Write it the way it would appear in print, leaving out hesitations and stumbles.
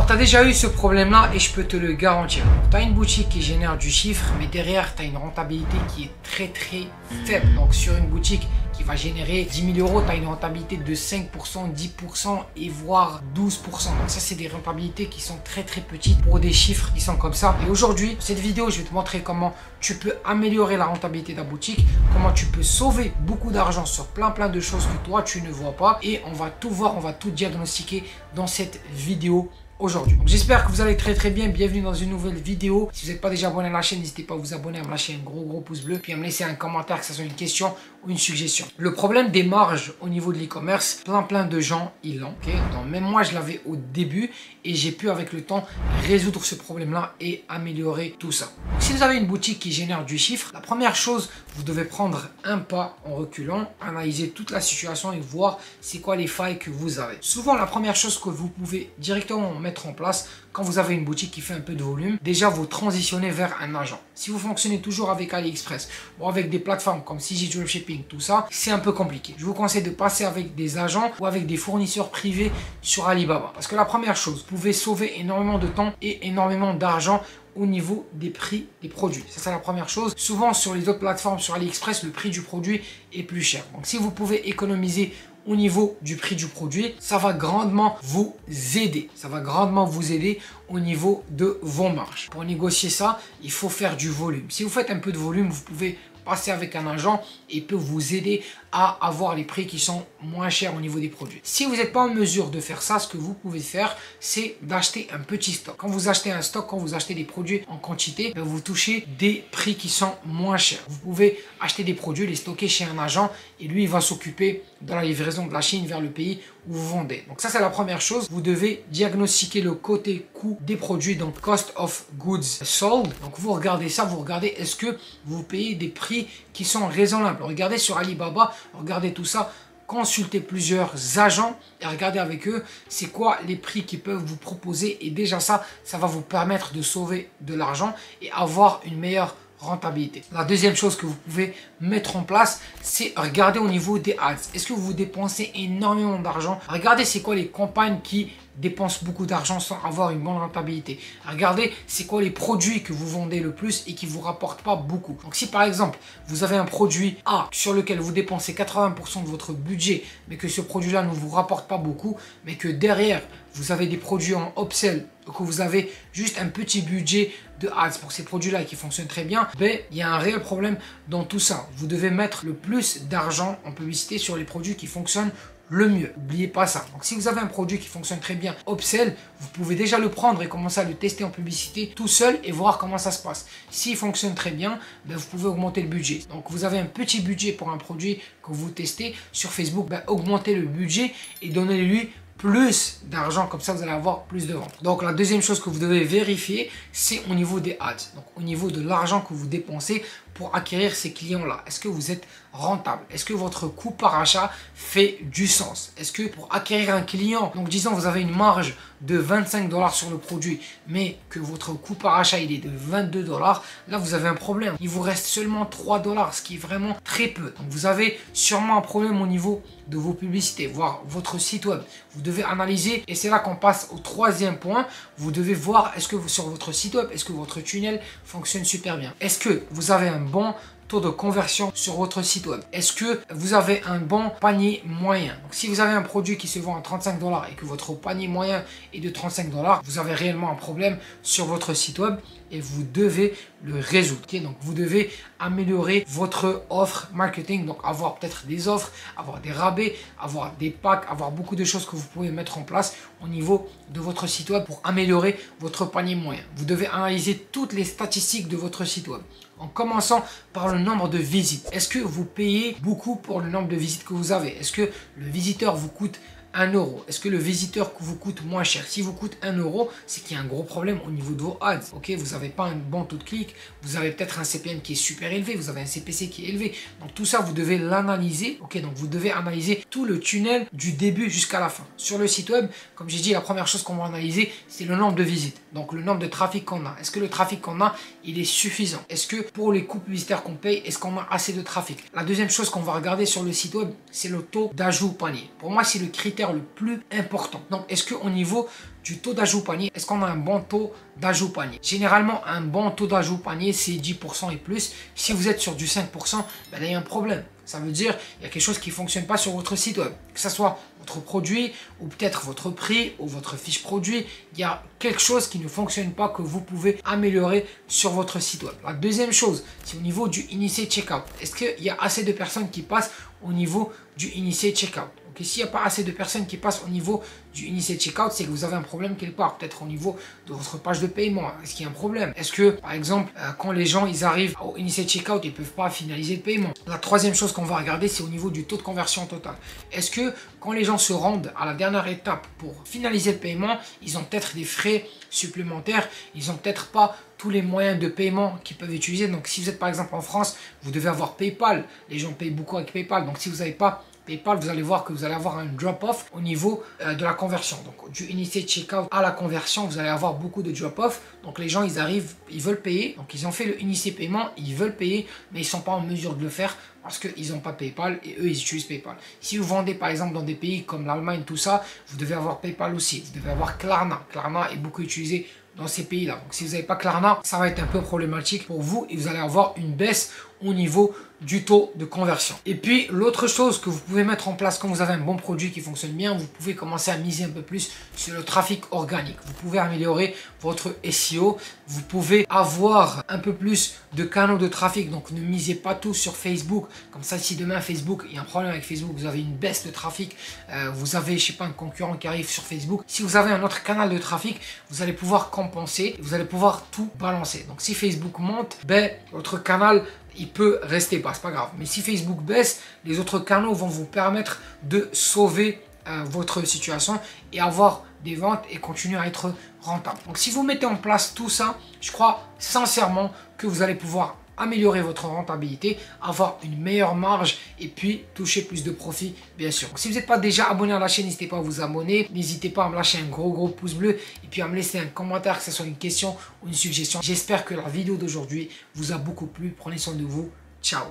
Alors, tu as déjà eu ce problème-là et je peux te le garantir. Tu as une boutique qui génère du chiffre, mais derrière, tu as une rentabilité qui est très faible. Donc, sur une boutique qui va générer 10 000 euros, tu as une rentabilité de 5%, 10% et voire 12%. Donc, ça, c'est des rentabilités qui sont très petites pour des chiffres qui sont comme ça. Et aujourd'hui, cette vidéo, je vais te montrer comment tu peux améliorer la rentabilité de ta boutique, comment tu peux sauver beaucoup d'argent sur plein de choses que toi, tu ne vois pas. Et on va tout voir, on va tout diagnostiquer dans cette vidéo aujourd'hui. J'espère que vous allez très bien. Bienvenue dans une nouvelle vidéo. Si vous n'êtes pas déjà abonné à la chaîne, n'hésitez pas à vous abonner, à me lâcher un gros pouce bleu, puis à me laisser un commentaire, que ce soit une question ou une suggestion. Le problème des marges au niveau de l'e-commerce, plein de gens ils l'ont. Okay, donc même moi je l'avais au début et j'ai pu avec le temps résoudre ce problème-là et améliorer tout ça. Donc, si vous avez une boutique qui génère du chiffre, la première chose, vous devez prendre un pas en reculant, analyser toute la situation et voir c'est quoi les failles que vous avez. Souvent la première chose que vous pouvez directement mettre en place quand vous avez une boutique qui fait un peu de volume, déjà vous transitionnez vers un agent. Si vous fonctionnez toujours avec AliExpress ou avec des plateformes comme CJ Dropshipping, tout ça, c'est un peu compliqué. Je vous conseille de passer avec des agents ou avec des fournisseurs privés sur Alibaba. Parce que la première chose, vous pouvez sauver énormément de temps et énormément d'argent au niveau des prix des produits. Ça, c'est la première chose. Souvent, sur les autres plateformes, sur AliExpress, le prix du produit est plus cher. Donc, si vous pouvez économiser au niveau du prix du produit, ça va grandement vous aider. Ça va grandement vous aider au niveau de vos marges. Pour négocier ça, il faut faire du volume. Si vous faites un peu de volume, vous pouvez passer avec un agent et il peut vous aider à avoir les prix qui sont moins chers au niveau des produits. Si vous n'êtes pas en mesure de faire ça, ce que vous pouvez faire, c'est d'acheter un petit stock. Quand vous achetez un stock, quand vous achetez des produits en quantité, vous touchez des prix qui sont moins chers. Vous pouvez acheter des produits, les stocker chez un agent et lui, il va s'occuper de la livraison de la Chine vers le pays où vous vendez. Donc ça, c'est la première chose. Vous devez diagnostiquer le côté coût des produits, donc cost of goods sold. Donc vous regardez ça, vous regardez est-ce que vous payez des prix qui sont raisonnables. Regardez sur Alibaba, regardez tout ça, consultez plusieurs agents et regardez avec eux c'est quoi les prix qu'ils peuvent vous proposer et déjà ça va vous permettre de sauver de l'argent et avoir une meilleure rentabilité. La deuxième chose que vous pouvez mettre en place, c'est regarder au niveau des ads. Est-ce que vous dépensez énormément d'argent? Regardez c'est quoi les campagnes qui dépensent beaucoup d'argent sans avoir une bonne rentabilité. Regardez c'est quoi les produits que vous vendez le plus et qui vous rapportent pas beaucoup. Donc si par exemple vous avez un produit A sur lequel vous dépensez 80% de votre budget mais que ce produit là ne vous rapporte pas beaucoup, mais que derrière vous avez des produits en upsell, que vous avez juste un petit budget de ads pour ces produits-là qui fonctionnent très bien, il y a un réel problème dans tout ça. Vous devez mettre le plus d'argent en publicité sur les produits qui fonctionnent le mieux. N'oubliez pas ça. Donc si vous avez un produit qui fonctionne très bien, upsell, vous pouvez déjà le prendre et commencer à le tester en publicité tout seul et voir comment ça se passe. S'il fonctionne très bien, vous pouvez augmenter le budget. Donc vous avez un petit budget pour un produit que vous testez sur Facebook, augmentez le budget et donnez-lui plus d'argent, comme ça vous allez avoir plus de ventes. Donc la deuxième chose que vous devez vérifier, c'est au niveau des ads, donc au niveau de l'argent que vous dépensez pour acquérir ces clients-là. Est-ce que vous êtes rentable? Est-ce que votre coût par achat fait du sens? Est-ce que pour acquérir un client, donc disons vous avez une marge de 25 $ sur le produit, mais que votre coût par achat il est de 22 $, là vous avez un problème. Il vous reste seulement 3 $, ce qui est vraiment très peu. Donc vous avez sûrement un problème au niveau de vos publicités, voire votre site web. Vous devez analyser et c'est là qu'on passe au troisième point. Vous devez voir est-ce que sur votre site web, est-ce que votre tunnel fonctionne super bien? Est-ce que vous avez un bon taux de conversion sur votre site web? Est-ce que vous avez un bon panier moyen? Donc si vous avez un produit qui se vend à 35 $ et que votre panier moyen est de 35 $, vous avez réellement un problème sur votre site web et vous devez le résoudre. Okay? Donc vous devez améliorer votre offre marketing, donc avoir peut-être des offres, avoir des rabais, avoir des packs, avoir beaucoup de choses que vous pouvez mettre en place au niveau de votre site web pour améliorer votre panier moyen. Vous devez analyser toutes les statistiques de votre site web en commençant par le nombre de visites. Est-ce que vous payez beaucoup pour le nombre de visites que vous avez? Est-ce que le visiteur vous coûte 1 €? Est-ce que le visiteur vous coûte moins cher? Si vous coûte 1 €, c'est qu'il y a un gros problème au niveau de vos ads. Ok, vous n'avez pas un bon taux de clic, vous avez peut-être un CPM qui est super élevé, vous avez un CPC qui est élevé. Donc tout ça, vous devez l'analyser. Ok, donc vous devez analyser tout le tunnel du début jusqu'à la fin. Sur le site web, comme j'ai dit, la première chose qu'on va analyser, c'est le nombre de visites. Donc le nombre de trafic qu'on a. Est-ce que le trafic qu'on a, il est suffisant? Est-ce que pour les coûts publicitaires qu'on paye, est-ce qu'on a assez de trafic? La deuxième chose qu'on va regarder sur le site web, c'est le taux d'ajout au panier. Pour moi, c'est le critère le plus important. Donc, est-ce qu'au niveau du taux d'ajout panier. Est-ce qu'on a un bon taux d'ajout panier? Généralement, un bon taux d'ajout panier, c'est 10% et plus. Si vous êtes sur du 5%, ben là, il y a un problème. Ça veut dire qu'il y a quelque chose qui ne fonctionne pas sur votre site web. Que ce soit votre produit ou peut-être votre prix ou votre fiche produit, il y a quelque chose qui ne fonctionne pas que vous pouvez améliorer sur votre site web. La deuxième chose, c'est au niveau du initié checkout. Est-ce qu'il y a assez de personnes qui passent au niveau du initié checkout? Donc s'il n'y a pas assez de personnes qui passent au niveau du initié checkout, c'est que vous avez un problème quelque part, peut-être au niveau de votre page de paiement. Est-ce qu'il y a un problème? Est-ce que, par exemple, quand les gens ils arrivent au initié checkout, ils ne peuvent pas finaliser le paiement? La troisième chose qu'on va regarder, c'est au niveau du taux de conversion total. Est-ce que quand les gens se rendent à la dernière étape pour finaliser le paiement, ils ont peut-être des frais supplémentaires, ils n'ont peut-être pas tous les moyens de paiement qu'ils peuvent utiliser. Donc si vous êtes par exemple en France, vous devez avoir PayPal. Les gens payent beaucoup avec PayPal. Donc si vous n'avez pas PayPal, vous allez voir que vous allez avoir un drop-off au niveau de la conversion. Donc du initié checkout à la conversion, vous allez avoir beaucoup de drop-off. Donc les gens, ils arrivent, ils veulent payer. Donc ils ont fait le initié paiement, ils veulent payer, mais ils ne sont pas en mesure de le faire parce qu'ils n'ont pas PayPal et eux, ils utilisent PayPal. Si vous vendez par exemple dans des pays comme l'Allemagne, tout ça, vous devez avoir PayPal aussi. Vous devez avoir Klarna. Klarna est beaucoup utilisé dans ces pays-là. Donc si vous n'avez pas Klarna, ça va être un peu problématique pour vous et vous allez avoir une baisse au niveau du taux de conversion. Et puis l'autre chose que vous pouvez mettre en place quand vous avez un bon produit qui fonctionne bien, vous pouvez commencer à miser un peu plus sur le trafic organique. Vous pouvez améliorer votre SEO, vous pouvez avoir un peu plus de canaux de trafic, donc ne misez pas tout sur Facebook. Comme ça, si demain Facebook, il y a un problème avec Facebook, vous avez une baisse de trafic, vous avez, je sais pas, un concurrent qui arrive sur Facebook. Si vous avez un autre canal de trafic, vous allez pouvoir compenser, vous allez pouvoir tout balancer. Donc si Facebook monte, ben votre canal il peut rester bas, c'est pas grave. Mais si Facebook baisse, les autres canaux vont vous permettre de sauver votre situation et avoir des ventes et continuer à être rentable. Donc si vous mettez en place tout ça, je crois sincèrement que vous allez pouvoir améliorer votre rentabilité, avoir une meilleure marge et puis toucher plus de profit, bien sûr. Donc, si vous n'êtes pas déjà abonné à la chaîne, n'hésitez pas à vous abonner. N'hésitez pas à me lâcher un gros pouce bleu et puis à me laisser un commentaire, que ce soit une question ou une suggestion. J'espère que la vidéo d'aujourd'hui vous a beaucoup plu. Prenez soin de vous. Ciao.